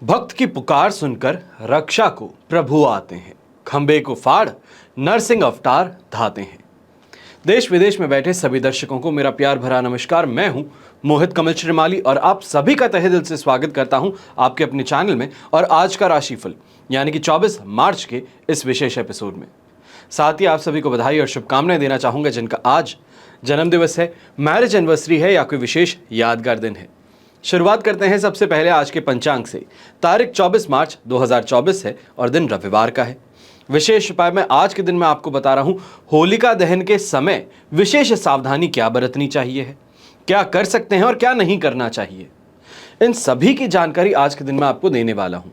भक्त की पुकार सुनकर रक्षा को प्रभु आते हैं, खंबे को फाड़ नरसिंह अवतार धाते हैं। देश विदेश में बैठे सभी दर्शकों को मेरा प्यार भरा नमस्कार। मैं हूं मोहित कमल श्रीमाली और आप सभी का तहे दिल से स्वागत करता हूं आपके अपने चैनल में और आज का राशिफल यानी कि 24 मार्च के इस विशेष एपिसोड में। साथ ही आप सभी को बधाई और शुभकामनाएं देना चाहूंगा जिनका आज जन्मदिवस है, मैरिज एनिवर्सरी है या कोई विशेष यादगार दिन है। शुरुआत करते हैं सबसे पहले आज के पंचांग से। तारीख 24 मार्च 2024 है और दिन रविवार का है। विशेष उपाय मैं आज के दिन में आपको बता रहा हूं, होलिका दहन के समय विशेष सावधानी क्या बरतनी चाहिए है, क्या कर सकते हैं और क्या नहीं करना चाहिए। इन सभी की जानकारी आज के दिन में आपको देने वाला हूं।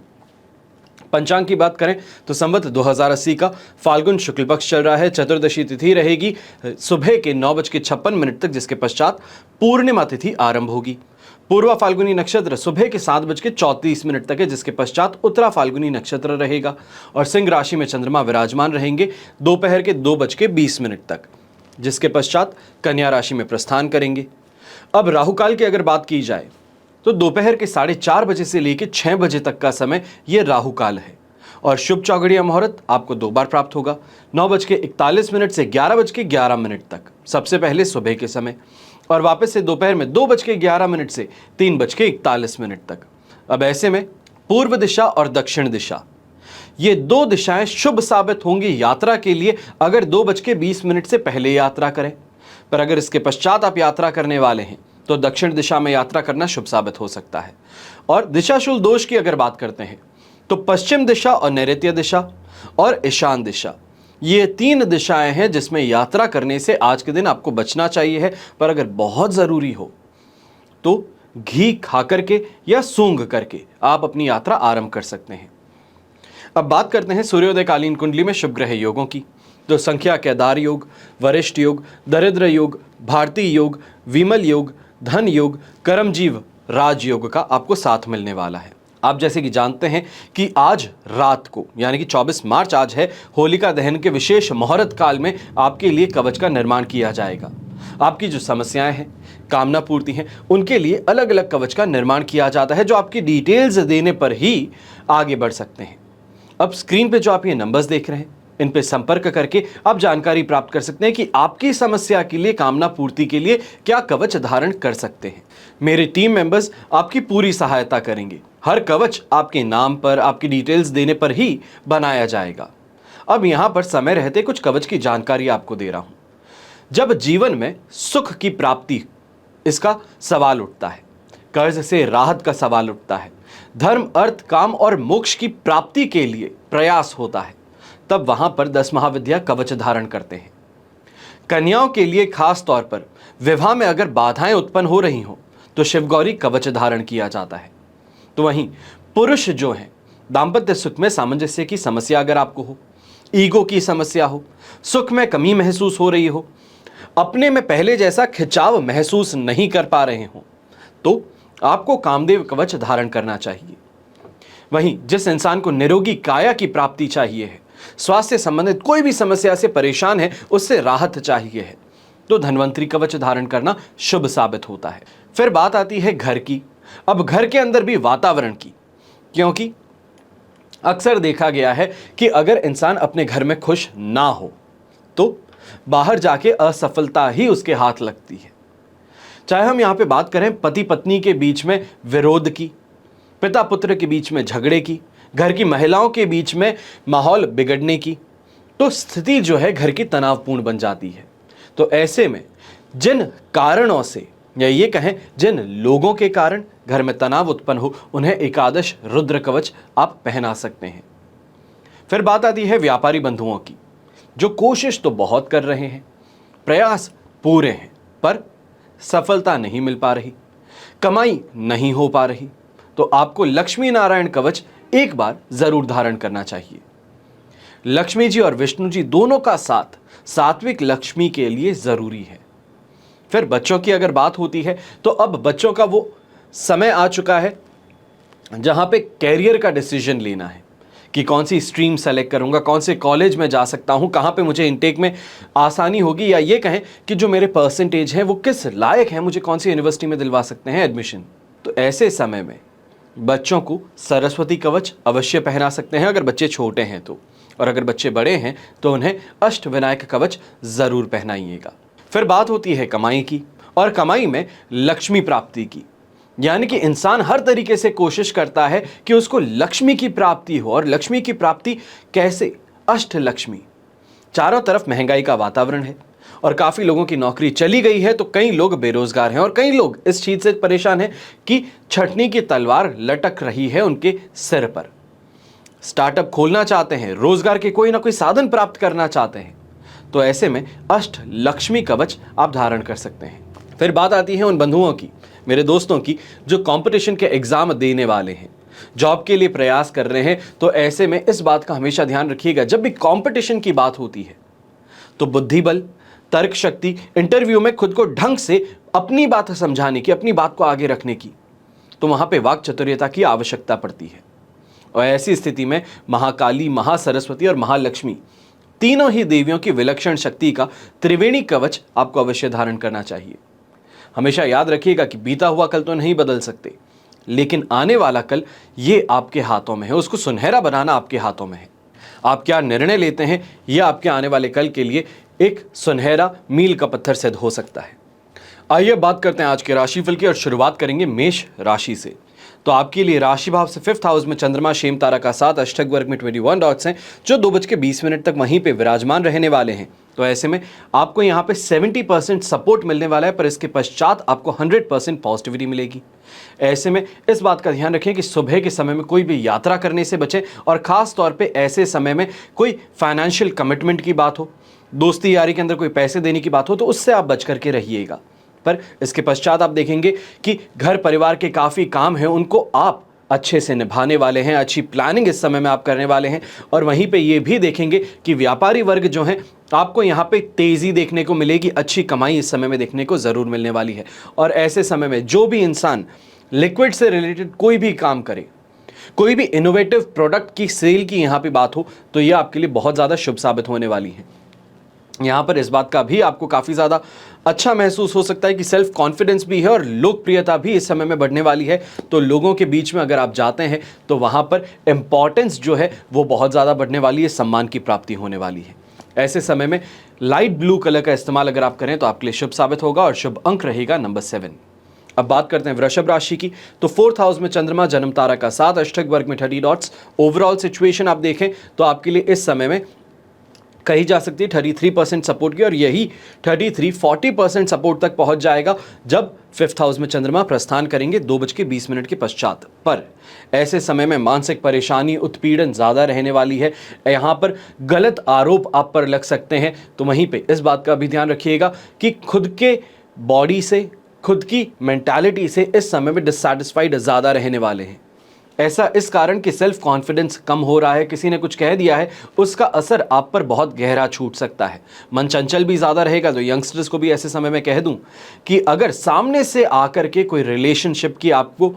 पंचांग की बात करें तो संवत 2080 का फाल्गुन शुक्ल पक्ष चल रहा है। चतुर्दशी तिथि रहेगी सुबह के 9:56 तक, जिसके पश्चात पूर्णिमा तिथि आरंभ होगी। पूर्वा फाल्गुनी नक्षत्र सुबह के 7:34 तक है, जिसके पश्चात उत्तरा फाल्गुनी नक्षत्र रहेगा और सिंह राशि में चंद्रमा विराजमान रहेंगे दोपहर के 2:20 तक, जिसके पश्चात कन्या राशि में प्रस्थान करेंगे। अब राहुकाल की अगर बात की जाए तो दोपहर के 4:30 बजे से लेकर 6 बजे तक का समय यह राहुकाल है और शुभ चौघड़िया मुहूर्त आपको 2 बार प्राप्त होगा, 9:41 से 11:11 तक, सबसे पहले सुबह के समय, और वापस से दोपहर में 2:11 से 3:41 तक। अब ऐसे में पूर्व दिशा और दक्षिण दिशा ये दो दिशाएं शुभ साबित होंगी यात्रा के लिए अगर 2:20 से पहले यात्रा करें। पर अगर इसके पश्चात आप यात्रा करने वाले हैं तो दक्षिण दिशा में यात्रा करना शुभ साबित हो सकता है। और दिशाशूल दोष की अगर बात करते हैं तो पश्चिम दिशा और नैऋत्य दिशा और ईशान दिशा ये 3 दिशाएं हैं जिसमें यात्रा करने से आज के दिन आपको बचना चाहिए है। पर अगर बहुत ज़रूरी हो तो घी खा करके या सूंघ करके आप अपनी यात्रा आरंभ कर सकते हैं। अब बात करते हैं सूर्योदय कालीन कुंडली में शुभ ग्रह योगों की। तो संख्या केदार योग, वरिष्ठ योग, दरिद्र योग, भारतीय योग, विमल योग, धन योग, कर्मजीव राजयोग का आपको साथ मिलने वाला है। आप जैसे कि जानते हैं कि आज रात को यानी कि 24 मार्च आज है, होलिका दहन के विशेष मुहूर्त काल में आपके लिए कवच का निर्माण किया जाएगा। आपकी जो समस्याएं हैं, कामना पूर्ति हैं, उनके लिए अलग अलग कवच का निर्माण किया जाता है जो आपकी डिटेल्स देने पर ही आगे बढ़ सकते हैं। अब स्क्रीन पे जो आप ये नंबर्स देख रहे हैं इन पे संपर्क करके आप जानकारी प्राप्त कर सकते हैं कि आपकी समस्या के लिए, कामना पूर्ति के लिए क्या कवच धारण कर सकते हैं। मेरे टीम मेंबर्स आपकी पूरी सहायता करेंगे। हर कवच आपके नाम पर, आपकी डिटेल्स देने पर ही बनाया जाएगा। अब यहां पर समय रहते कुछ कवच की जानकारी आपको दे रहा हूं। जब जीवन में सुख की प्राप्ति इसका सवाल उठता है, कर्ज से राहत का सवाल उठता है, धर्म, अर्थ, काम और मोक्ष की प्राप्ति के लिए प्रयास होता है, तब वहां पर 10 महाविद्या कवच धारण करते हैं। कन्याओं के लिए खास तौर पर विवाह में अगर बाधाएं उत्पन्न हो रही हो तो शिवगौरी कवच धारण किया जाता है। तो वहीं पुरुष जो हैं, दाम्पत्य सुख में सामंजस्य की समस्या अगर आपको हो, ईगो की समस्या हो, सुख में कमी महसूस हो रही हो, अपने में पहले जैसा खिंचाव महसूस नहीं कर पा रहे हो, तो आपको कामदेव कवच धारण करना चाहिए। वहीं जिस इंसान को निरोगी काया की प्राप्ति चाहिए है, स्वास्थ्य संबंधित कोई भी समस्या से परेशान है, उससे राहत चाहिए है, तो धन्वंतरी कवच धारण करना शुभ साबित होता है। फिर बात आती है घर की। अब घर के अंदर भी वातावरण की, क्योंकि अक्सर देखा गया है कि अगर इंसान अपने घर में खुश ना हो तो बाहर जाके असफलता ही उसके हाथ लगती है। चाहे हम यहां पे बात करें पति पत्नी के बीच में विरोध की, पिता पुत्र के बीच में झगड़े की, घर की महिलाओं के बीच में माहौल बिगड़ने की, तो स्थिति जो है घर की तनावपूर्ण बन जाती है। तो ऐसे में जिन कारणों से या ये कहें जिन लोगों के कारण घर में तनाव उत्पन्न हो, उन्हें एकादश रुद्र कवच आप पहना सकते हैं। फिर बात आती है व्यापारी बंधुओं की, जो कोशिश तो बहुत कर रहे हैं, प्रयास पूरे हैं, पर सफलता नहीं मिल पा रही, कमाई नहीं हो पा रही, तो आपको लक्ष्मी नारायण कवच एक बार जरूर धारण करना चाहिए। लक्ष्मी जी और विष्णु जी दोनों का साथ सात्विक लक्ष्मी के लिए जरूरी है। फिर बच्चों की अगर बात होती है तो अब बच्चों का वो समय आ चुका है जहां पे कैरियर का डिसीजन लेना है कि कौन सी स्ट्रीम सेलेक्ट करूंगा, कौन से कॉलेज में जा सकता हूं, कहां पे मुझे इनटेक में आसानी होगी, या ये कहें कि जो मेरे परसेंटेज हैं वो किस लायक है, मुझे कौन सी यूनिवर्सिटी में दिलवा सकते हैं एडमिशन। तो ऐसे समय में बच्चों को सरस्वती कवच अवश्य पहना सकते हैं अगर बच्चे छोटे हैं तो, और अगर बच्चे बड़े हैं तो उन्हें अष्टविनायक कवच जरूर पहनाइएगा। फिर बात होती है कमाई की, और कमाई में लक्ष्मी प्राप्ति की। यानी कि इंसान हर तरीके से कोशिश करता है कि उसको लक्ष्मी की प्राप्ति हो, और लक्ष्मी की प्राप्ति कैसे? अष्ट लक्ष्मी। चारों तरफ महंगाई का वातावरण है और काफी लोगों की नौकरी चली गई है, तो कई लोग बेरोजगार हैं और कई लोग इस चीज से परेशान हैं कि छटनी की तलवार लटक रही है उनके सिर पर। स्टार्टअप खोलना चाहते हैं, रोजगार के कोई ना कोई साधन प्राप्त करना चाहते हैं, तो ऐसे में अष्ट लक्ष्मी कवच आप धारण कर सकते हैं। फिर बात आती है उन बंधुओं की, मेरे दोस्तों की, जो कंपटीशन के एग्जाम देने वाले हैं, जॉब के लिए प्रयास कर रहे हैं। तो ऐसे में इस बात का हमेशा ध्यान रखिएगा, जब भी कंपटीशन की बात होती है तो बुद्धि बल, तर्क शक्ति, इंटरव्यू में खुद को ढंग से अपनी बात समझाने की, अपनी बात को आगे रखने की, तो वहां पे वाक चातुर्यता की आवश्यकता पड़ती है। और ऐसी स्थिति में महाकाली, महासरस्वती और महालक्ष्मी तीनों ही देवियों की विलक्षण शक्ति का त्रिवेणी कवच आपको अवश्य धारण करना चाहिए। हमेशा याद रखिएगा कि बीता हुआ कल तो नहीं बदल सकते, लेकिन आने वाला कल ये आपके हाथों में है, उसको सुनहरा बनाना आपके हाथों में है। आप क्या निर्णय लेते हैं, यह आपके आने वाले कल के लिए एक सुनहरा मील का पत्थर सिद्ध हो सकता है। आइए बात करते हैं आज के राशिफल की, और शुरुआत करेंगे मेष राशि से। तो आपके लिए राशि भाव से 5th हाउस में चंद्रमा शेम तारा का साथ अष्टक वर्ग में 21 डॉट्स हैं, जो 2:20 तक वहीं पे विराजमान रहने वाले हैं। तो ऐसे में आपको यहाँ पे 70% सपोर्ट मिलने वाला है, पर इसके पश्चात आपको 100% पॉजिटिविटी मिलेगी। ऐसे में इस बात का ध्यान रखें कि सुबह के समय में कोई भी यात्रा करने से बचें, और खास तौर पे ऐसे समय में कोई फाइनेंशियल कमिटमेंट की बात हो, दोस्ती यारी के अंदर कोई पैसे देने की बात हो, तो उससे आप बच करके रहिएगा। पर इसके पश्चात आप देखेंगे कि घर परिवार के काफ़ी काम हैं, उनको आप अच्छे से निभाने वाले हैं, अच्छी प्लानिंग इस समय में आप करने वाले हैं। और वहीं पे ये भी देखेंगे कि व्यापारी वर्ग जो हैं, आपको यहाँ पे तेज़ी देखने को मिलेगी, अच्छी कमाई इस समय में देखने को ज़रूर मिलने वाली है। और ऐसे समय में जो भी इंसान लिक्विड से रिलेटेड कोई भी काम करे, कोई भी इनोवेटिव प्रोडक्ट की सेल की यहाँ पे बात हो, तो ये आपके लिए बहुत ज़्यादा शुभ साबित होने वाली है। यहाँ पर इस बात का भी आपको काफ़ी ज़्यादा अच्छा महसूस हो सकता है कि सेल्फ कॉन्फिडेंस भी है और लोकप्रियता भी इस समय में बढ़ने वाली है। तो लोगों के बीच में अगर आप जाते हैं तो वहाँ पर इम्पॉर्टेंस जो है वो बहुत ज़्यादा बढ़ने वाली है, सम्मान की प्राप्ति होने वाली है। ऐसे समय में लाइट ब्लू कलर का इस्तेमाल अगर आप करें तो आपके लिए शुभ साबित होगा, और शुभ अंक रहेगा नंबर 7। अब बात करते हैं वृषभ राशि की। तो 4th हाउस में चंद्रमा जन्म तारा का साथ अष्टक वर्ग में 30 डॉट्स। ओवरऑल सिचुएशन आप देखें तो आपके लिए इस समय में कही जा सकती है 33% सपोर्ट की, और यही 33-40% सपोर्ट तक पहुंच जाएगा जब 5th हाउस में चंद्रमा प्रस्थान करेंगे 2:20 के पश्चात। पर ऐसे समय में मानसिक परेशानी, उत्पीड़न ज़्यादा रहने वाली है। यहाँ पर गलत आरोप आप पर लग सकते हैं, तो वहीं पे इस बात का भी ध्यान रखिएगा कि खुद के बॉडी से, खुद की मेंटालिटी से इस समय में डिससैटिस्फाइड ज़्यादा रहने वाले हैं। ऐसा इस कारण कि सेल्फ कॉन्फिडेंस कम हो रहा है, किसी ने कुछ कह दिया है, उसका असर आप पर बहुत गहरा छूट सकता है। मन चंचल भी ज़्यादा रहेगा। तो यंगस्टर्स को भी ऐसे समय में कह दूं कि अगर सामने से आकर के कोई रिलेशनशिप की आपको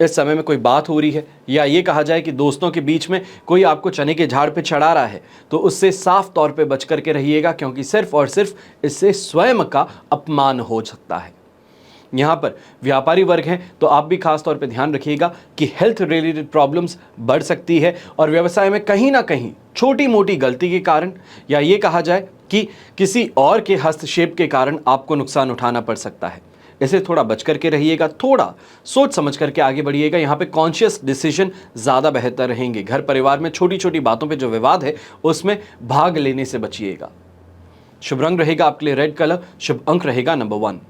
इस समय में कोई बात हो रही है, या ये कहा जाए कि दोस्तों के बीच में कोई आपको चने के झाड़ पे चढ़ा रहा है, तो उससे साफ तौर पे बच करके रहिएगा, क्योंकि सिर्फ और सिर्फ इससे स्वयं का अपमान हो सकता है। यहाँ पर व्यापारी वर्ग हैं तो आप भी खास तौर पे ध्यान रखिएगा कि हेल्थ रिलेटेड प्रॉब्लम्स बढ़ सकती है, और व्यवसाय में कहीं ना कहीं छोटी मोटी गलती के कारण, या ये कहा जाए कि किसी और के हस्तक्षेप के कारण आपको नुकसान उठाना पड़ सकता है। इसे थोड़ा बच करके रहिएगा, थोड़ा सोच समझ करके आगे बढ़िएगा। यहाँ पे कॉन्शियस डिसीजन ज़्यादा बेहतर रहेंगे। घर परिवार में छोटी छोटी बातों पे जो विवाद है उसमें भाग लेने से बचिएगा। शुभ रंग रहेगा आपके लिए रेड कलर, शुभ अंक रहेगा नंबर 1।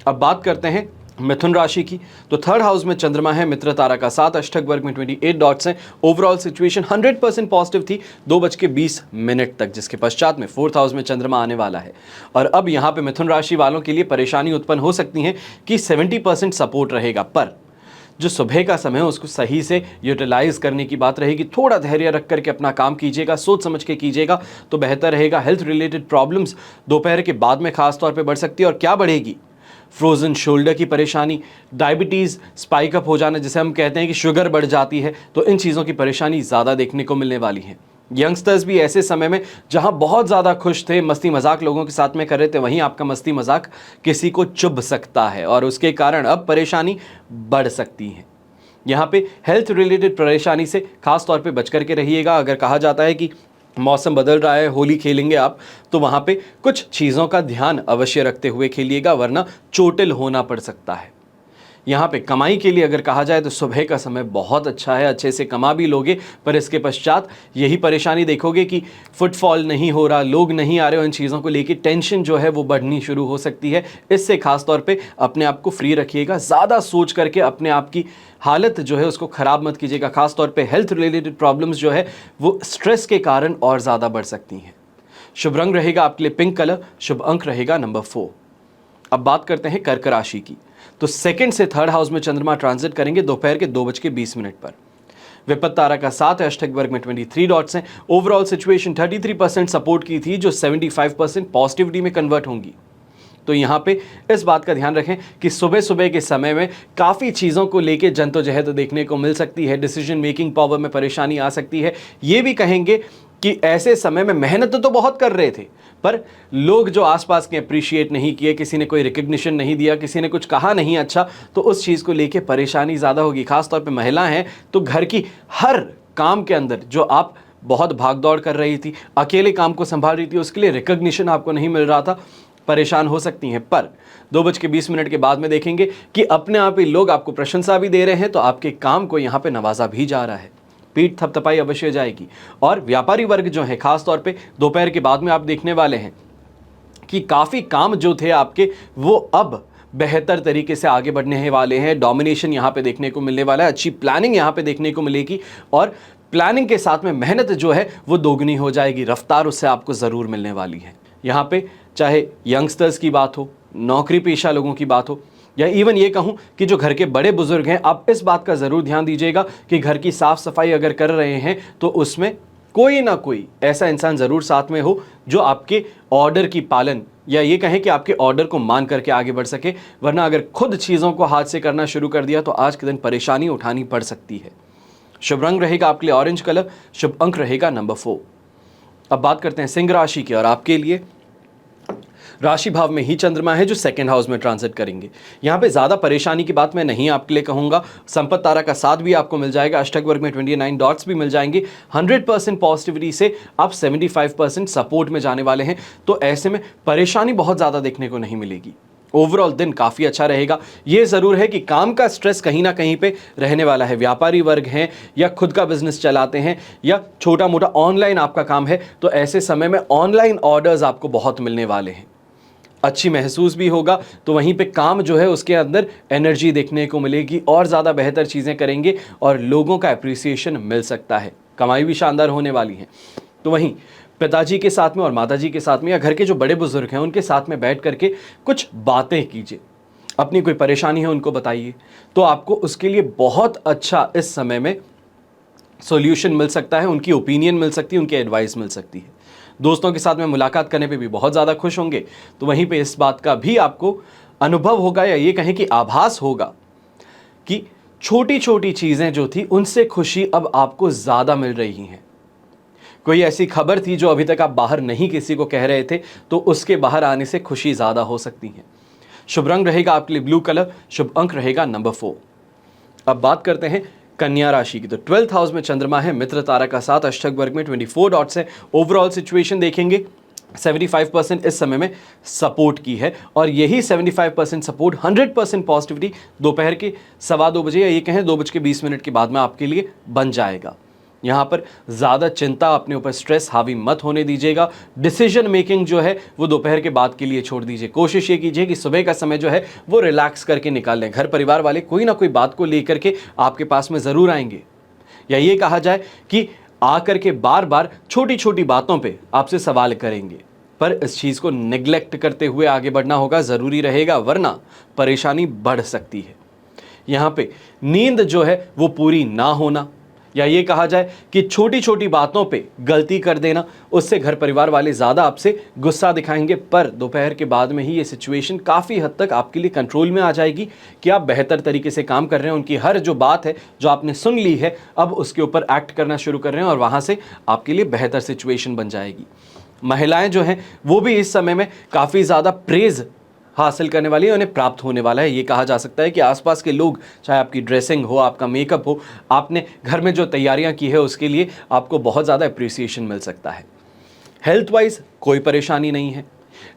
अब बात करते हैं मिथुन राशि की। तो 3rd हाउस में चंद्रमा है मित्र तारा का साथ अष्टक वर्ग में 28 डॉट्स हैं। ओवरऑल सिचुएशन 100% पॉजिटिव थी 2:20 तक, जिसके पश्चात में 4th हाउस में चंद्रमा आने वाला है। और अब यहाँ पे मिथुन राशि वालों के लिए परेशानी उत्पन्न हो सकती है कि 70% सपोर्ट रहेगा, पर जो सुबह का समय है उसको सही से यूटिलाइज करने की बात रहेगी। थोड़ा धैर्य रख करके अपना काम कीजिएगा, सोच समझ के कीजिएगा तो बेहतर रहेगा। हेल्थ रिलेटेड प्रॉब्लम्स दोपहर के बाद में खास तौर पे बढ़ सकती है, और क्या बढ़ेगी? फ्रोजन शोल्डर की परेशानी, डायबिटीज़ स्पाइक अप हो जाना, जिसे हम कहते हैं कि शुगर बढ़ जाती है, तो इन चीज़ों की परेशानी ज़्यादा देखने को मिलने वाली है। यंगस्टर्स भी ऐसे समय में जहां बहुत ज़्यादा खुश थे, मस्ती मजाक लोगों के साथ में कर रहे थे, वहीं आपका मस्ती मजाक किसी को चुभ सकता है, और उसके कारण अब परेशानी बढ़ सकती है। यहाँ पे हेल्थ रिलेटेड परेशानी से खास तौर पे बच करके रहिएगा। अगर कहा जाता है कि मौसम बदल रहा है, होली खेलेंगे आप, तो वहाँ पे कुछ चीज़ों का ध्यान अवश्य रखते हुए खेलिएगा, वरना चोटिल होना पड़ सकता है। यहाँ पे कमाई के लिए अगर कहा जाए तो सुबह का समय बहुत अच्छा है, अच्छे से कमा भी लोगे, पर इसके पश्चात यही परेशानी देखोगे कि फुटफॉल नहीं हो रहा, लोग नहीं आ रहे हो, इन चीज़ों को लेके टेंशन जो है वो बढ़नी शुरू हो सकती है। इससे खास तौर पे अपने आप को फ्री रखिएगा, ज़्यादा सोच करके अपने आप की हालत जो है उसको ख़राब मत कीजिएगा। खास तौर पे हेल्थ रिलेटेड प्रॉब्लम्स जो है वो स्ट्रेस के कारण और ज़्यादा बढ़ सकती हैं। शुभ रंग रहेगा आपके लिए पिंक कलर, शुभ अंक रहेगा नंबर 4। अब बात करते हैं कर्क राशि की। तो सेकंड से थर्ड हाउस में चंद्रमा ट्रांजिट करेंगे दोपहर के 2:20 पर। विपत्त तारा का 7 है, अष्टक वर्ग में 23 डॉट्स हैं। ओवरऑल सिचुएशन 33% सपोर्ट की थी, जो 75% पॉजिटिविटी में कन्वर्ट होंगी। तो यहाँ पे इस बात का ध्यान रखें कि सुबह सुबह के समय में काफ़ी चीज़ों को लेके जद्दोजहद देखने को मिल सकती है, डिसीजन मेकिंग पावर में परेशानी आ सकती है। ये भी कहेंगे कि ऐसे समय में मेहनत तो बहुत कर रहे थे, पर लोग जो आसपास के अप्रिशिएट नहीं किए, किसी ने कोई रिकग्निशन नहीं दिया, किसी ने कुछ कहा नहीं अच्छा, तो उस चीज़ को लेके परेशानी ज़्यादा होगी। खासतौर पे महिला हैं तो घर की हर काम के अंदर जो आप बहुत भागदौड़ कर रही थी, अकेले काम को संभाल रही थी, उसके लिए रिकग्निशन आपको नहीं मिल रहा था, परेशान हो सकती हैं। पर 2:20 के बाद में देखेंगे कि अपने आप ही लोग आपको प्रशंसा भी दे रहे हैं, तो आपके काम को यहाँ पे नवाजा भी जा रहा है, पीठ थपथपाई अवश्य जाएगी। और व्यापारी वर्ग जो है खासतौर पे दोपहर के बाद में आप देखने वाले हैं कि काफ़ी काम जो थे आपके वो अब बेहतर तरीके से आगे बढ़ने वाले हैं। डोमिनेशन यहाँ पे देखने को मिलने वाला है, अच्छी प्लानिंग यहाँ पे देखने को मिलेगी, और प्लानिंग के साथ में मेहनत जो है वो दोगुनी हो जाएगी, रफ्तार उससे आपको ज़रूर मिलने वाली है। यहाँ पे चाहे यंगस्टर्स की बात हो, नौकरी पेशा लोगों की बात हो, या इवन ये कहूँ कि जो घर के बड़े बुजुर्ग हैं, आप इस बात का ज़रूर ध्यान दीजिएगा कि घर की साफ़ सफाई अगर कर रहे हैं तो उसमें कोई ना कोई ऐसा इंसान ज़रूर साथ में हो जो आपके ऑर्डर की पालन, या ये कहें कि आपके ऑर्डर को मान करके आगे बढ़ सके, वरना अगर खुद चीज़ों को हाथ से करना शुरू कर दिया तो आज के दिन परेशानी उठानी पड़ सकती है। शुभ रंग रहेगा आपके लिए ऑरेंज कलर, शुभ अंक रहेगा नंबर 4। अब बात करते हैं सिंह राशि की, और आपके लिए राशि भाव में ही चंद्रमा है जो सेकंड हाउस में ट्रांजिट करेंगे। यहाँ पे ज़्यादा परेशानी की बात मैं नहीं आपके लिए कहूँगा। संपत्त तारा का साथ भी आपको मिल जाएगा, अष्टक वर्ग में 29 डॉट्स भी मिल जाएंगे। 100% पॉजिटिविटी से आप 75% सपोर्ट में जाने वाले हैं, तो ऐसे में परेशानी बहुत ज़्यादा देखने को नहीं मिलेगी। ओवरऑल दिन काफ़ी अच्छा रहेगा। ये ज़रूर है कि काम का स्ट्रेस कहीं ना कहीं पे रहने वाला है। व्यापारी वर्ग हैं या खुद का बिजनेस चलाते हैं या छोटा मोटा ऑनलाइन आपका काम है, तो ऐसे समय में ऑनलाइन ऑर्डर्स आपको बहुत मिलने वाले हैं, अच्छी महसूस भी होगा। तो वहीं पे काम जो है उसके अंदर एनर्जी देखने को मिलेगी, और ज़्यादा बेहतर चीज़ें करेंगे और लोगों का अप्रिसिएशन मिल सकता है। कमाई भी शानदार होने वाली है। तो वहीं पिताजी के साथ में और माताजी के साथ में या घर के जो बड़े बुजुर्ग हैं उनके साथ में बैठ करके कुछ बातें कीजिए, अपनी कोई परेशानी है उनको बताइए, तो आपको उसके लिए बहुत अच्छा इस समय में सॉल्यूशन मिल सकता है, उनकी ओपिनियन मिल सकती है, उनकी एडवाइस मिल सकती है। दोस्तों के साथ में मुलाकात करने पे भी बहुत ज़्यादा खुश होंगे, तो वहीं पे इस बात का भी आपको अनुभव होगा, या ये कहें कि आभास होगा कि छोटी छोटी चीज़ें जो थी उनसे खुशी अब आपको ज़्यादा मिल रही हैं। कोई ऐसी खबर थी जो अभी तक आप बाहर नहीं किसी को कह रहे थे, तो उसके बाहर आने से खुशी ज़्यादा हो सकती है। शुभ रंग रहेगा आपके लिए ब्लू कलर, शुभ अंक रहेगा नंबर 4। अब बात करते हैं कन्या राशि की। तो 12th हाउस में चंद्रमा है, मित्र तारा का साथ, अष्टक वर्ग में 24 डॉट्स है। ओवरऑल सिचुएशन देखेंगे 75% इस समय में सपोर्ट की है, और यही 75% सपोर्ट 100% पॉजिटिविटी दोपहर के 2:15 बजे, या ये कहें 2:20 के बाद में आपके लिए बन जाएगा। यहाँ पर ज़्यादा चिंता, अपने ऊपर स्ट्रेस हावी मत होने दीजिएगा। डिसीजन मेकिंग जो है वो दोपहर के बाद के लिए छोड़ दीजिए। कोशिश ये कीजिए कि सुबह का समय जो है वो रिलैक्स करके निकाल लें। घर परिवार वाले कोई ना कोई बात को लेकर के आपके पास में ज़रूर आएंगे, या ये कहा जाए कि आकर के बार बार छोटी छोटी बातों पे आपसे सवाल करेंगे, पर इस चीज़ को निगलेक्ट करते हुए आगे बढ़ना होगा, ज़रूरी रहेगा, वरना परेशानी बढ़ सकती है। यहाँ पे नींद जो है वो पूरी ना होना, या ये कहा जाए कि छोटी छोटी बातों पे गलती कर देना, उससे घर परिवार वाले ज़्यादा आपसे गुस्सा दिखाएंगे। पर दोपहर के बाद में ही ये सिचुएशन काफ़ी हद तक आपके लिए कंट्रोल में आ जाएगी कि आप बेहतर तरीके से काम कर रहे हैं। उनकी हर जो बात है जो आपने सुन ली है, अब उसके ऊपर एक्ट करना शुरू कर रहे हैं, और वहाँ से आपके लिए बेहतर सिचुएशन बन जाएगी। महिलाएं जो हैं वो भी इस समय में काफ़ी ज़्यादा प्रेज़ हासिल करने वाली है, उन्हें प्राप्त होने वाला है। ये कहा जा सकता है कि आसपास के लोग, चाहे आपकी ड्रेसिंग हो, आपका मेकअप हो, आपने घर में जो तैयारियां की है उसके लिए आपको बहुत ज़्यादा अप्रिसिएशन मिल सकता है। हेल्थ वाइज कोई परेशानी नहीं है।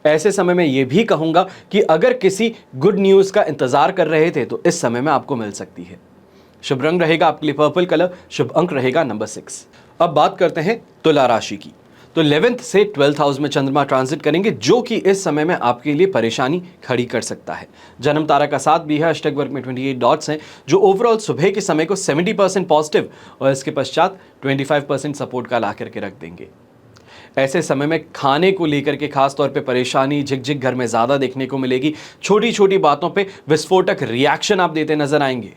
ऐसे समय में ये भी कहूँगा कि अगर किसी गुड न्यूज़ का इंतज़ार कर रहे थे तो इस समय में आपको मिल सकती है। शुभ रंग रहेगा आपके लिए पर्पल कलर, शुभ अंक रहेगा नंबर 6। अब बात करते हैं तुला राशि की। तो 11th से 12th हाउस में चंद्रमा ट्रांजिट करेंगे, जो कि इस समय में आपके लिए परेशानी खड़ी कर सकता है। जन्म तारा का साथ भी है, अष्टक वर्ग में 28 डॉट्स हैं, जो ओवरऑल सुबह के समय को 70% पॉजिटिव और इसके पश्चात 25% सपोर्ट का ला करके रख देंगे। ऐसे समय में खाने को लेकर के खास तौर पे परेशानी झिकझिक घर में ज़्यादा देखने को मिलेगी। छोटी छोटी बातों पे विस्फोटक रिएक्शन आप देते नजर आएंगे।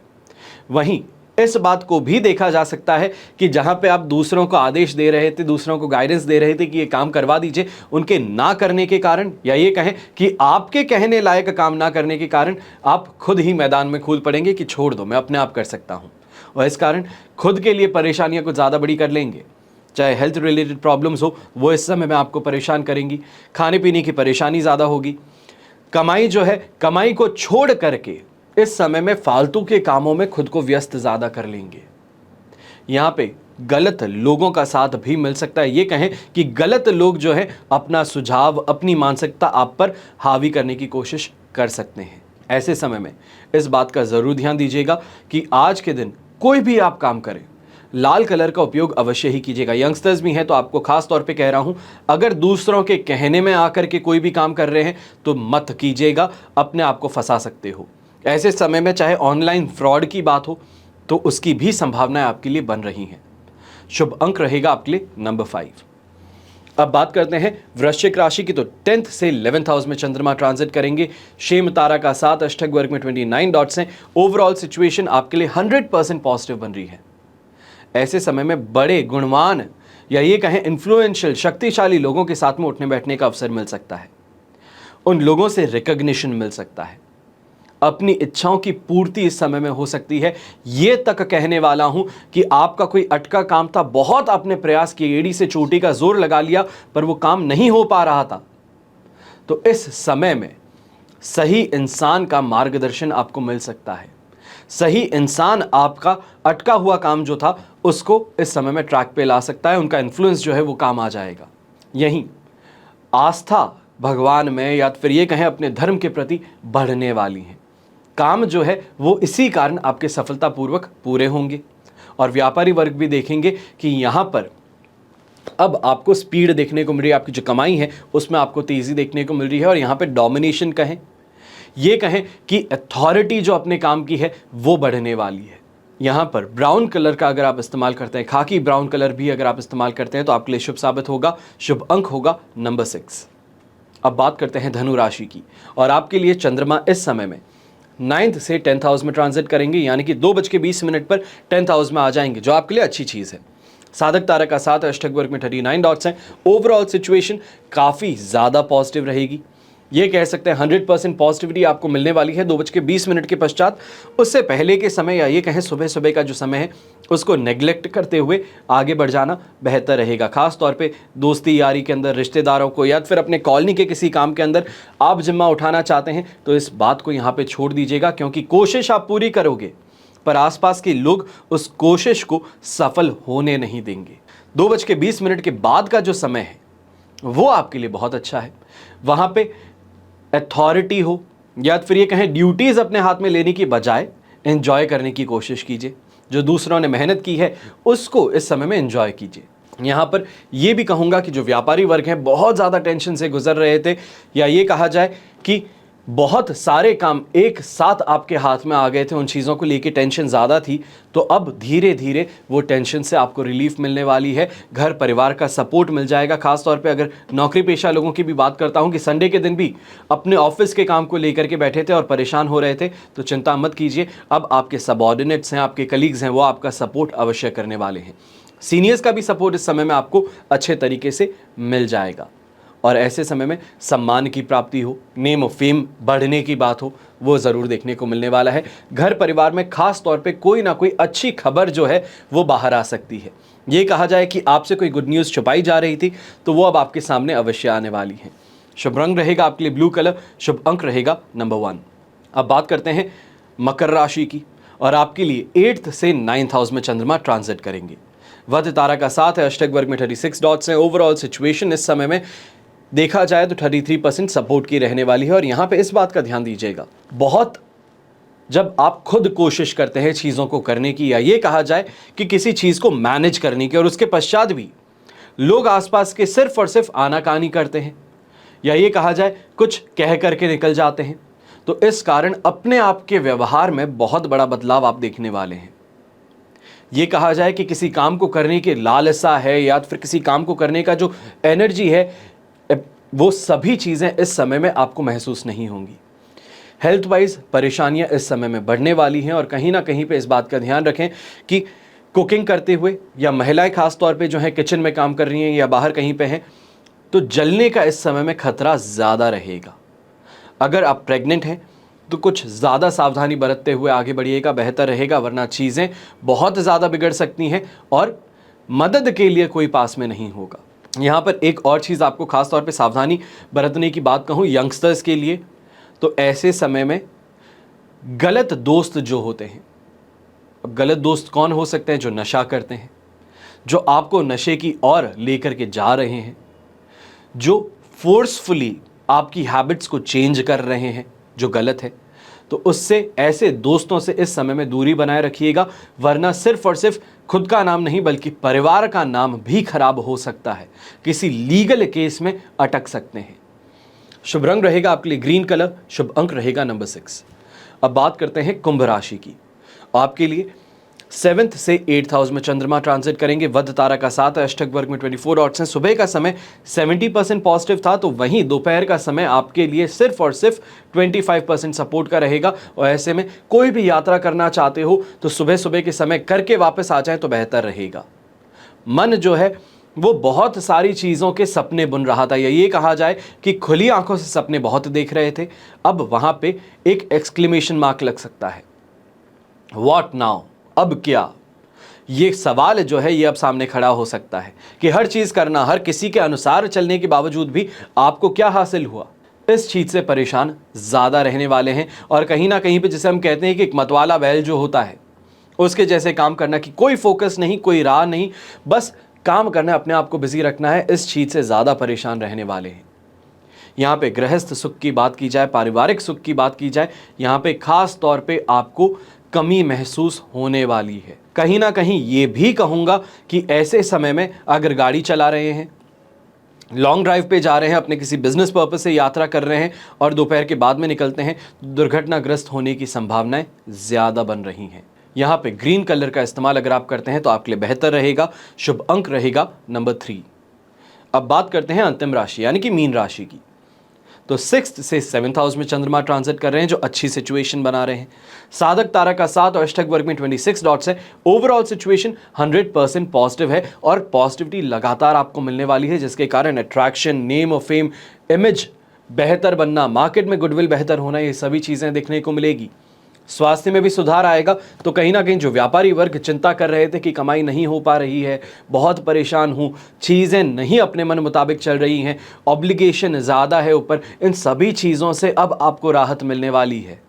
वहीं इस बात को भी देखा जा सकता है कि जहां पे आप दूसरों को आदेश दे रहे थे, दूसरों को गाइडेंस दे रहे थे कि ये काम करवा दीजिए, उनके ना करने के कारण, या ये कहें कि आपके कहने लायक काम ना करने के कारण आप खुद ही मैदान में कूद पड़ेंगे कि छोड़ दो, मैं अपने आप कर सकता हूं। और इस कारण खुद के लिए परेशानियां कुछ ज़्यादा बड़ी कर लेंगे। चाहे हेल्थ रिलेटेड प्रॉब्लम्स हो, वो इस समय में आपको परेशान करेंगी। खाने पीने की परेशानी ज़्यादा होगी। कमाई जो है, कमाई को छोड़ करके इस समय में फालतू के कामों में खुद को व्यस्त ज़्यादा कर लेंगे। यहाँ पे गलत लोगों का साथ भी मिल सकता है। ये कहें कि गलत लोग जो है अपना सुझाव, अपनी मानसिकता आप पर हावी करने की कोशिश कर सकते हैं। ऐसे समय में इस बात का ज़रूर ध्यान दीजिएगा कि आज के दिन कोई भी आप काम करें, लाल कलर का उपयोग अवश्य ही कीजिएगा। यंगस्टर्स भी हैं तो आपको खास तौर पे कह रहा हूं, अगर दूसरों के कहने में आकर के कोई भी काम कर रहे हैं तो मत कीजिएगा, अपने आप को फंसा सकते हो। ऐसे समय में चाहे ऑनलाइन फ्रॉड की बात हो तो उसकी भी संभावनाएं आपके लिए बन रही हैं। शुभ अंक रहेगा आपके लिए नंबर 5। अब बात करते हैं वृश्चिक राशि की। तो 10th से 11th हाउस में चंद्रमा ट्रांजिट करेंगे। शेम तारा का साथ, अष्टक वर्ग में 29 डॉट्स हैं। ओवरऑल सिचुएशन आपके लिए 100% पॉजिटिव बन रही है। ऐसे समय में बड़े गुणवान, या ये कहें इन्फ्लुएंशियल, शक्तिशाली लोगों के साथ में उठने बैठने का अवसर मिल सकता है। उन लोगों से रिकॉग्निशन मिल सकता है। अपनी इच्छाओं की पूर्ति इस समय में हो सकती है। ये तक कहने वाला हूं कि आपका कोई अटका काम था, बहुत आपने प्रयास किए, एड़ी से चोटी का जोर लगा लिया, पर वो काम नहीं हो पा रहा था, तो इस समय में सही इंसान का मार्गदर्शन आपको मिल सकता है। सही इंसान आपका अटका हुआ काम जो था उसको इस समय में ट्रैक पे ला सकता है। उनका इन्फ्लुएंस जो है वो काम आ जाएगा। यहीं आस्था भगवान में, या फिर ये कहें अपने धर्म के प्रति, बढ़ने वाली है। काम जो है वो इसी कारण आपके सफलतापूर्वक पूरे होंगे। और व्यापारी वर्ग भी देखेंगे कि यहाँ पर अब आपको स्पीड देखने को मिल रही है। आपकी जो कमाई है उसमें आपको तेज़ी देखने को मिल रही है। और यहाँ पे डोमिनेशन कहें, ये कहें कि अथॉरिटी जो अपने काम की है वो बढ़ने वाली है। यहाँ पर ब्राउन कलर का अगर आप इस्तेमाल करते हैं, खाकी ब्राउन कलर भी अगर आप इस्तेमाल करते हैं तो आपके लिए शुभ साबित होगा। शुभ अंक होगा नंबर 6। अब बात करते हैं धनु राशि की। और आपके लिए चंद्रमा इस समय में 9th से 10th हाउस में ट्रांजिट करेंगे, यानी कि 2:20 पर 10th हाउस में आ जाएंगे, जो आपके लिए अच्छी चीज़ है। साधक तारा का साथ, अष्टक वर्ग में 39 डॉट्स हैं। ओवरऑल सिचुएशन काफ़ी ज़्यादा पॉजिटिव रहेगी। ये कह सकते हैं 100% पॉजिटिविटी आपको मिलने वाली है 2:20 के पश्चात। उससे पहले के समय, या ये कहें सुबह सुबह का जो समय है, उसको नेग्लेक्ट करते हुए आगे बढ़ जाना बेहतर रहेगा। खास तौर पे दोस्ती यारी के अंदर, रिश्तेदारों को, या फिर अपने कॉलोनी के किसी काम के अंदर आप जिम्मा उठाना चाहते हैं तो इस बात को यहाँ पे छोड़ दीजिएगा, क्योंकि कोशिश आप पूरी करोगे पर आसपास के लोग उस कोशिश को सफल होने नहीं देंगे। 2:20 के बाद का जो समय है वो आपके लिए बहुत अच्छा है। वहाँ पे अथॉरिटी हो, या फिर ये कहें ड्यूटीज़ अपने हाथ में लेने की बजाय एंजॉय करने की कोशिश कीजिए। जो दूसरों ने मेहनत की है उसको इस समय में एंजॉय कीजिए। यहाँ पर ये भी कहूँगा कि जो व्यापारी वर्ग हैं बहुत ज़्यादा टेंशन से गुजर रहे थे, या ये कहा जाए कि बहुत सारे काम एक साथ आपके हाथ में आ गए थे, उन चीज़ों को लेके टेंशन ज़्यादा थी, तो अब धीरे धीरे वो टेंशन से आपको रिलीफ मिलने वाली है। घर परिवार का सपोर्ट मिल जाएगा। खास तौर पे अगर नौकरी पेशा लोगों की भी बात करता हूँ कि संडे के दिन भी अपने ऑफिस के काम को लेकर के बैठे थे और परेशान हो रहे थे, तो चिंता मत कीजिए। अब आपके सबऑर्डिनेट्स हैं, आपके कलीग्स हैं, वो आपका सपोर्ट अवश्य करने वाले हैं। सीनियर्स का भी सपोर्ट इस समय में आपको अच्छे तरीके से मिल जाएगा। और ऐसे समय में सम्मान की प्राप्ति हो, नेम और फेम बढ़ने की बात हो, वो ज़रूर देखने को मिलने वाला है। घर परिवार में खास तौर पे कोई ना कोई अच्छी खबर जो है वो बाहर आ सकती है। ये कहा जाए कि आपसे कोई गुड न्यूज़ छुपाई जा रही थी तो वो अब आपके सामने अवश्य आने वाली है। शुभ रंग रहेगा आपके लिए ब्लू कलर, शुभ अंक रहेगा नंबर 1। अब बात करते हैं मकर राशि की, और आपके लिए 8th से 9th हाउस में चंद्रमा ट्रांजिट करेंगे। वध तारा का साथ है, अष्टक वर्ग में 36 डॉट्स हैं। ओवरऑल सिचुएशन इस समय में देखा जाए तो 33% सपोर्ट की रहने वाली है। और यहां पे इस बात का ध्यान दीजिएगा, बहुत जब आप खुद कोशिश करते हैं चीज़ों को करने की, या ये कहा जाए कि किसी चीज़ को मैनेज करने की, और उसके पश्चात भी लोग आसपास के सिर्फ और सिर्फ आनाकानी करते हैं, या ये कहा जाए कुछ कह करके निकल जाते हैं, तो इस कारण अपने आप के व्यवहार में बहुत बड़ा बदलाव आप देखने वाले हैं। ये कहा जाए कि किसी काम को करने की लालसा है, या फिर किसी काम को करने का जो एनर्जी है, वो सभी चीज़ें इस समय में आपको महसूस नहीं होंगी। हेल्थ वाइज परेशानियां इस समय में बढ़ने वाली हैं, और कहीं ना कहीं पे इस बात का ध्यान रखें कि कुकिंग करते हुए, या महिलाएं खास तौर पे जो है किचन में काम कर रही हैं या बाहर कहीं पे हैं, तो जलने का इस समय में खतरा ज़्यादा रहेगा। अगर आप प्रेग्नेंट हैं तो कुछ ज़्यादा सावधानी बरतते हुए आगे बढ़िएगा, बेहतर रहेगा, वरना चीज़ें बहुत ज़्यादा बिगड़ सकती हैं और मदद के लिए कोई पास में नहीं होगा। यहाँ पर एक और चीज़ आपको खास तौर पे सावधानी बरतने की बात कहूँ यंगस्टर्स के लिए, तो ऐसे समय में गलत दोस्त जो होते हैं, अब गलत दोस्त कौन हो सकते हैं? जो नशा करते हैं, जो आपको नशे की ओर लेकर के जा रहे हैं, जो फोर्सफुली आपकी हैबिट्स को चेंज कर रहे हैं, जो गलत है, तो उससे, ऐसे दोस्तों से इस समय में दूरी बनाए रखिएगा, वरना सिर्फ और सिर्फ खुद का नाम नहीं बल्कि परिवार का नाम भी खराब हो सकता है, किसी लीगल केस में अटक सकते हैं। शुभ रंग रहेगा आपके लिए ग्रीन कलर, शुभ अंक रहेगा नंबर 6। अब बात करते हैं कुंभ राशि की। आपके लिए 7th से 8th हाउस में चंद्रमा ट्रांजिट करेंगे। वध तारा का साथ है, अष्टक वर्ग में 24 डॉट्स हैं। सुबह का समय 70% पॉजिटिव था, तो वहीं दोपहर का समय आपके लिए सिर्फ और सिर्फ 25% सपोर्ट का रहेगा। और ऐसे में कोई भी यात्रा करना चाहते हो तो सुबह सुबह के समय करके वापस आ जाए तो बेहतर रहेगा। मन जो है वो बहुत सारी चीज़ों के सपने बुन रहा था, या ये कहा जाए कि खुली आंखों से सपने बहुत देख रहे थे। अब वहां पे एक एक्सक्लेमेशन मार्क लग सकता है, व्हाट नाउ, अब क्या? ये सवाल जो है ये अब सामने खड़ा हो सकता है कि हर चीज़ करना, हर किसी के अनुसार चलने के बावजूद भी आपको क्या हासिल हुआ? इस चीज़ से परेशान ज़्यादा रहने वाले हैं। और कहीं ना कहीं पे जिसे हम कहते हैं कि एक मतवाला बैल जो होता है, उसके जैसे काम करना कि कोई फोकस नहीं, कोई राह नहीं, बस काम करना, अपने आप को बिजी रखना है, इस चीज़ से ज़्यादा परेशान रहने वाले हैं। यहाँ पे गृहस्थ सुख की बात की जाए, पारिवारिक सुख की बात की जाए, यहाँ पे खास तौर पे आपको कमी महसूस होने वाली है। कहीं ना कहीं ये भी कहूँगा कि ऐसे समय में अगर गाड़ी चला रहे हैं, लॉन्ग ड्राइव पे जा रहे हैं, अपने किसी बिजनेस पर्पस से यात्रा कर रहे हैं और दोपहर के बाद में निकलते हैं, दुर्घटनाग्रस्त होने की संभावनाएं ज़्यादा बन रही हैं। यहाँ पे ग्रीन कलर का इस्तेमाल अगर आप करते हैं तो आपके लिए बेहतर रहेगा। शुभ अंक रहेगा नंबर 3। अब बात करते हैं अंतिम राशि यानी कि मीन राशि की। तो 6th से 7th हाउस में चंद्रमा ट्रांजिट कर रहे हैं, जो अच्छी सिचुएशन बना रहे हैं। साधक तारा का साथ और अष्टक वर्ग में 26 डॉट्स है। ओवरऑल सिचुएशन 100% पॉजिटिव है, और पॉजिटिविटी लगातार आपको मिलने वाली है, जिसके कारण अट्रैक्शन, नेम और फेम, इमेज बेहतर बनना, मार्केट में गुडविल बेहतर होना, ये सभी चीज़ें देखने को मिलेगी। स्वास्थ्य में भी सुधार आएगा। तो कहीं ना कहीं जो व्यापारी वर्ग चिंता कर रहे थे कि कमाई नहीं हो पा रही है, बहुत परेशान हूँ, चीज़ें नहीं अपने मन मुताबिक चल रही हैं, ऑब्लिगेशन ज़्यादा है ऊपर, इन सभी चीज़ों से अब आपको राहत मिलने वाली है।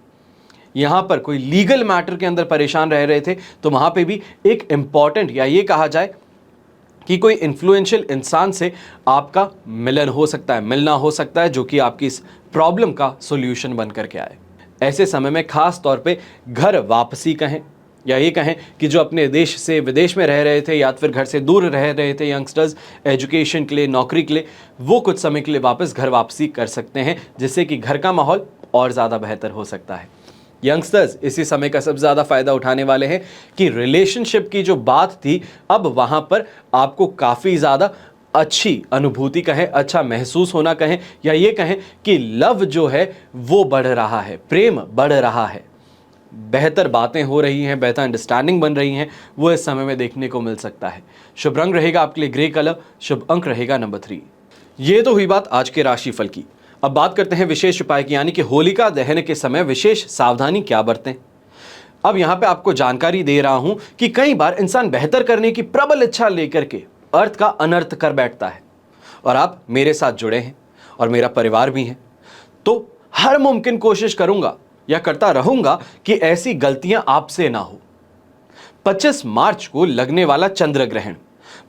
यहाँ पर कोई लीगल मैटर के अंदर परेशान रह रहे थे तो वहाँ पे भी एक इम्पॉर्टेंट, या ये कहा जाए कि कोई इन्फ्लुएंशियल इंसान से आपका मिलन हो सकता है, मिलना हो सकता है, जो कि आपकी इस प्रॉब्लम का सोल्यूशन बन करके आए। ऐसे समय में खास तौर पे घर वापसी कहें, या ये कहें कि जो अपने देश से विदेश में रह रहे थे या फिर घर से दूर रह रहे थे यंगस्टर्स, एजुकेशन के लिए, नौकरी के लिए, वो कुछ समय के लिए वापस घर वापसी कर सकते हैं, जिससे कि घर का माहौल और ज़्यादा बेहतर हो सकता है। यंगस्टर्स इसी समय का सबसे ज़्यादा फ़ायदा उठाने वाले हैं कि रिलेशनशिप की जो बात थी, अब वहाँ पर आपको काफ़ी ज़्यादा अच्छी अनुभूति कहें, अच्छा महसूस होना कहें, या ये कहें कि लव जो है वो बढ़ रहा है, प्रेम बढ़ रहा है, बेहतर बातें हो रही हैं, बेहतर अंडरस्टैंडिंग बन रही हैं, वो इस समय में देखने को मिल सकता है। शुभ रंग रहेगा आपके लिए ग्रे कलर, शुभ अंक रहेगा नंबर 3। ये तो हुई बात आज के राशिफल की। अब बात करते हैं विशेष उपाय की, यानी कि होलिका दहन के समय विशेष सावधानी क्या बरतें। अब यहाँ पे आपको जानकारी दे रहा हूं कि कई बार इंसान बेहतर करने की प्रबल इच्छा लेकर के अर्थ का अनर्थ कर बैठता है, और आप मेरे साथ जुड़े हैं और मेरा परिवार भी है, तो हर मुमकिन कोशिश करूंगा या करता रहूंगा कि ऐसी गलतियां आपसे ना हो। 25 मार्च को लगने वाला चंद्र ग्रहण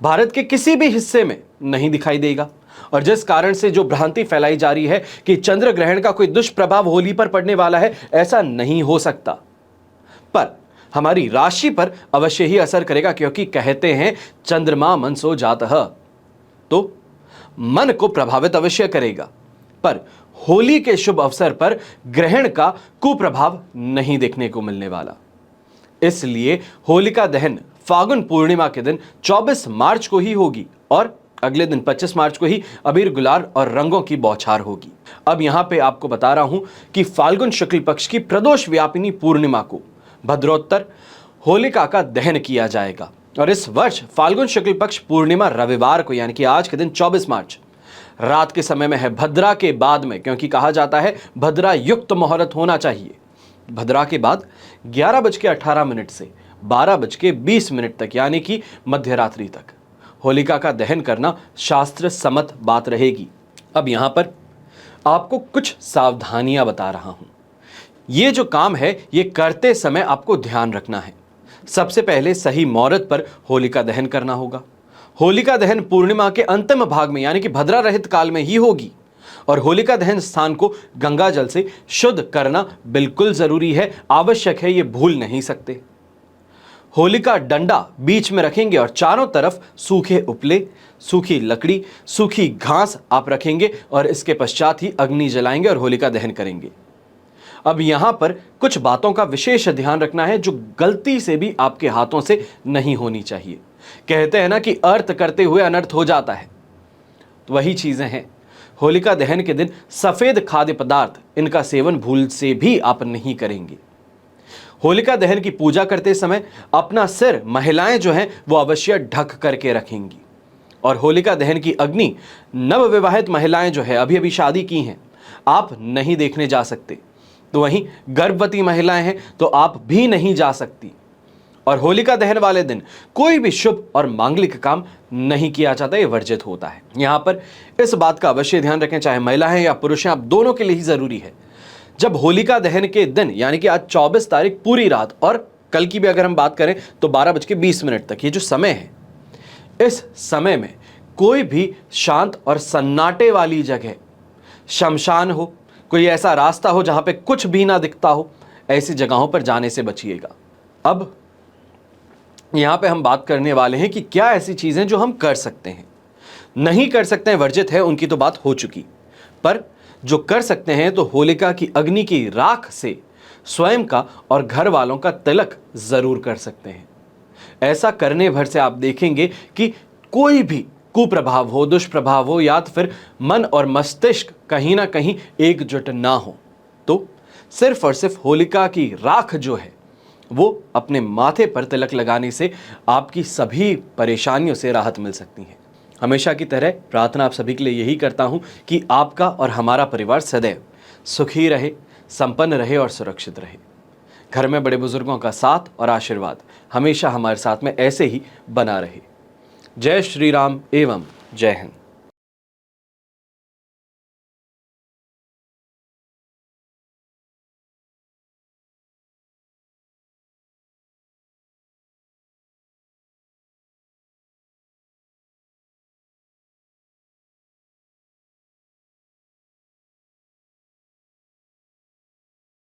भारत के किसी भी हिस्से में नहीं दिखाई देगा, और जिस कारण से जो भ्रांति फैलाई जा रही है कि चंद्र ग्रहण का कोई दुष्प्रभाव होली पर पड़ने वाला है, ऐसा नहीं हो सकता। पर हमारी राशि पर अवश्य ही असर करेगा, क्योंकि कहते हैं चंद्रमा मनसो जातः, तो मन को प्रभावित अवश्य करेगा। पर होली के शुभ अवसर पर ग्रहण का कुप्रभाव नहीं देखने को मिलने वाला। इसलिए होलिका दहन फागुन पूर्णिमा के दिन 24 मार्च को ही होगी, और अगले दिन 25 मार्च को ही अबीर गुलाल और रंगों की बौछार होगी। अब यहां पे आपको बता रहा हूं कि फाल्गुन शुक्ल पक्ष की प्रदोष व्यापिनी पूर्णिमा को भद्रोत्तर होलिका का दहन किया जाएगा, और इस वर्ष फाल्गुन शुक्ल पक्ष पूर्णिमा रविवार को यानी कि आज के दिन 24 मार्च रात के समय में है, भद्रा के बाद में, क्योंकि कहा जाता है भद्रा युक्त मुहूर्त होना चाहिए। भद्रा के बाद 11:18 से 12:20 तक यानी कि मध्यरात्रि तक होलिका का दहन करना शास्त्र सम्मत बात रहेगी। अब यहां पर आपको कुछ सावधानियां बता रहा हूं। ये जो काम है ये करते समय आपको ध्यान रखना है। सबसे पहले सही मुहूर्त पर होलिका दहन करना होगा। होलिका दहन पूर्णिमा के अंतिम भाग में यानी कि भद्रा रहित काल में ही होगी, और होलिका दहन स्थान को गंगा जल से शुद्ध करना बिल्कुल जरूरी है, आवश्यक है, ये भूल नहीं सकते। होलिका डंडा बीच में रखेंगे और चारों तरफ सूखे उपले, सूखी लकड़ी, सूखी घास आप रखेंगे, और इसके पश्चात ही अग्नि जलाएंगे और होलिका दहन करेंगे। अब यहां पर कुछ बातों का विशेष ध्यान रखना है जो गलती से भी आपके हाथों से नहीं होनी चाहिए। कहते हैं ना कि अर्थ करते हुए अनर्थ हो जाता है, तो वही चीजें हैं। होलिका दहन के दिन सफेद खाद्य पदार्थ इनका सेवन भूल से भी आप नहीं करेंगे। होलिका दहन की पूजा करते समय अपना सिर महिलाएं जो हैं वो अवश्य ढक करके रखेंगी, और होलिका दहन की अग्नि नवविवाहित महिलाएं जो है अभी अभी शादी की हैं आप नहीं देखने जा सकते, तो वहीं गर्भवती महिलाएं हैं तो आप भी नहीं जा सकती। और होलिका दहन वाले दिन कोई भी शुभ और मांगलिक काम नहीं किया जाता, ये वर्जित होता है। यहां पर इस बात का अवश्य ध्यान रखें, चाहे महिला हैं या पुरुष हैं, आप दोनों के लिए ही जरूरी है। जब होलिका दहन के दिन यानी कि आज 24 तारीख पूरी रात और कल की भी अगर हम बात करें तो 12:20 तक ये जो समय है, इस समय में कोई भी शांत और सन्नाटे वाली जगह, शमशान हो, कोई ऐसा रास्ता हो जहां पे कुछ भी ना दिखता हो, ऐसी जगहों पर जाने से बचिएगा। अब यहां पे हम बात करने वाले हैं कि क्या ऐसी चीजें जो हम कर सकते हैं, नहीं कर सकते हैं, वर्जित है, उनकी तो बात हो चुकी। पर जो कर सकते हैं तो होलिका की अग्नि की राख से स्वयं का और घर वालों का तिलक जरूर कर सकते हैं। ऐसा करने भर से आप देखेंगे कि कोई भी कुप्रभाव हो, दुष्प्रभाव हो, या तो फिर मन और मस्तिष्क कहीं ना कहीं एकजुट ना हो, तो सिर्फ और सिर्फ होलिका की राख जो है वो अपने माथे पर तिलक लगाने से आपकी सभी परेशानियों से राहत मिल सकती है। हमेशा की तरह प्रार्थना आप सभी के लिए यही करता हूं कि आपका और हमारा परिवार सदैव सुखी रहे, संपन्न रहे और सुरक्षित रहे। घर में बड़े बुजुर्गों का साथ और आशीर्वाद हमेशा हमारे साथ में ऐसे ही बना रहे। जय श्री राम एवं जय हिंद।